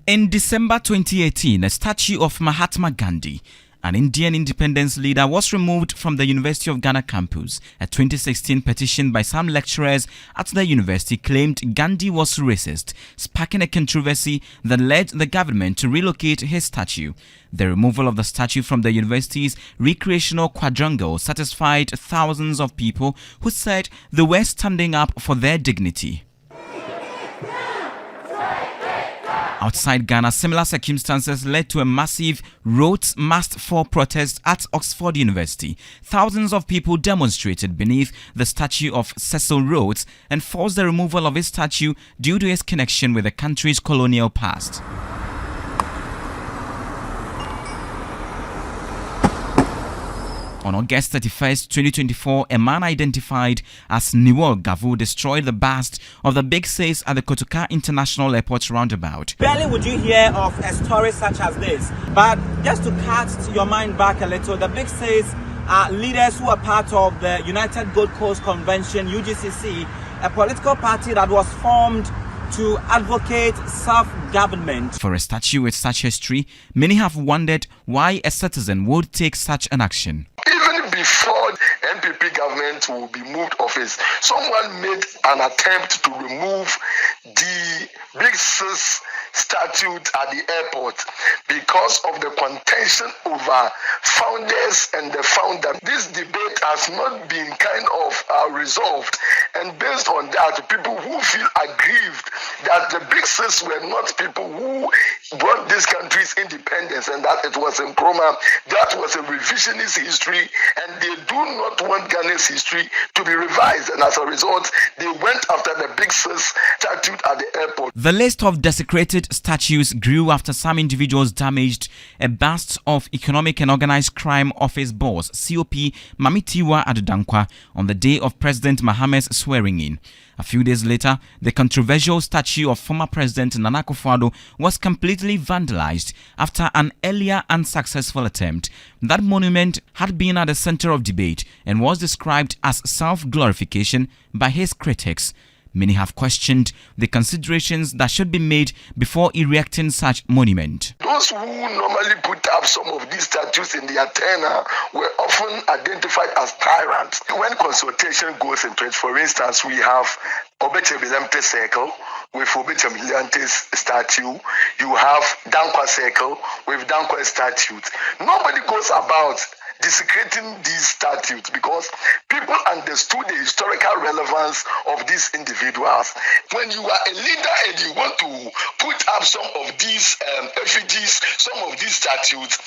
In December 2018, a statue of Mahatma Gandhi, an Indian independence leader, was removed from the University of Ghana campus. A 2016 petition by some lecturers at the university claimed Gandhi was racist, sparking a controversy that led the government to relocate his statue. The removal of the statue from the university's recreational quadrangle satisfied thousands of people who said they were standing up for their dignity. Outside Ghana, similar circumstances led to a massive Rhodes Must Fall protest at Oxford University. Thousands of people demonstrated beneath the statue of Cecil Rhodes and forced the removal of his statue due to his connection with the country's colonial past. On August 31st, 2024, a man identified as Niwol Gavu destroyed the bust of the Big Sis at the Kotoka International Airport roundabout. Barely would you hear of a story such as this, but just to cast your mind back a little, the Big Sis are leaders who are part of the United Gold Coast Convention, UGCC, a political party that was formed to advocate self-government. For a statue with such history, many have wondered why a citizen would take such an action. Even before NPP government will be moved office, someone made an attempt to remove the Big Sis statue at the airport because of the contention over founders and the founder. This debate has not been kind of resolved, and based on that, people who feel aggrieved that the Big Sis were not people who brought this country's independence and that it was in Nkrumah, that was a revisionist history, and they do not want Ghana's history to be revised, and as a result, they went after the Big Sis statue at the airport. The list of desecrated statues grew after some individuals damaged a bust of Economic and Organized Crime Office boss COP Mamitiwa Adudankwa on the day of President Mahama's swearing-in. A few days later, the controversial statue of former President Nana Akufo-Addo was completely vandalized after an earlier unsuccessful attempt. That monument had been at the center of debate and was described as self-glorification by his critics. Many have questioned the considerations that should be made before erecting such monument. Those who normally put up some of these statues in the antenna were often identified as tyrants. When consultation goes into it, for instance, we have Obeche Bilemte Circle with Obeche Bilemte's statue. You have Dankwa Circle with Dankwa's statue. Nobody goes about desecrating these statues because people understood the historical relevance of these individuals. When you are a leader and you want to put up some of these effigies, some of these statues,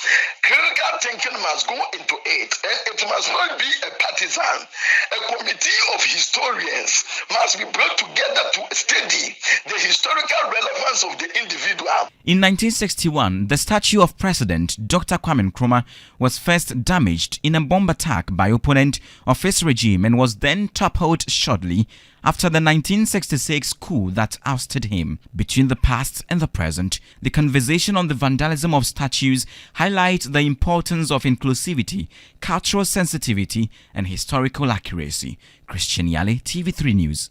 critical thinking must go into it, and it must not be a partisan. A committee of historians must be brought together to study the historical relevance of the individual. In 1961, the statue of President Dr. Kwame Nkrumah was first damaged in a bomb attack by opponent of his regime and was then toppled shortly after the 1966 coup that ousted him. Between the past and the present, the conversation on the vandalism of statues highlights the importance of inclusivity, cultural sensitivity, and historical accuracy. Christian Yale, TV3 News.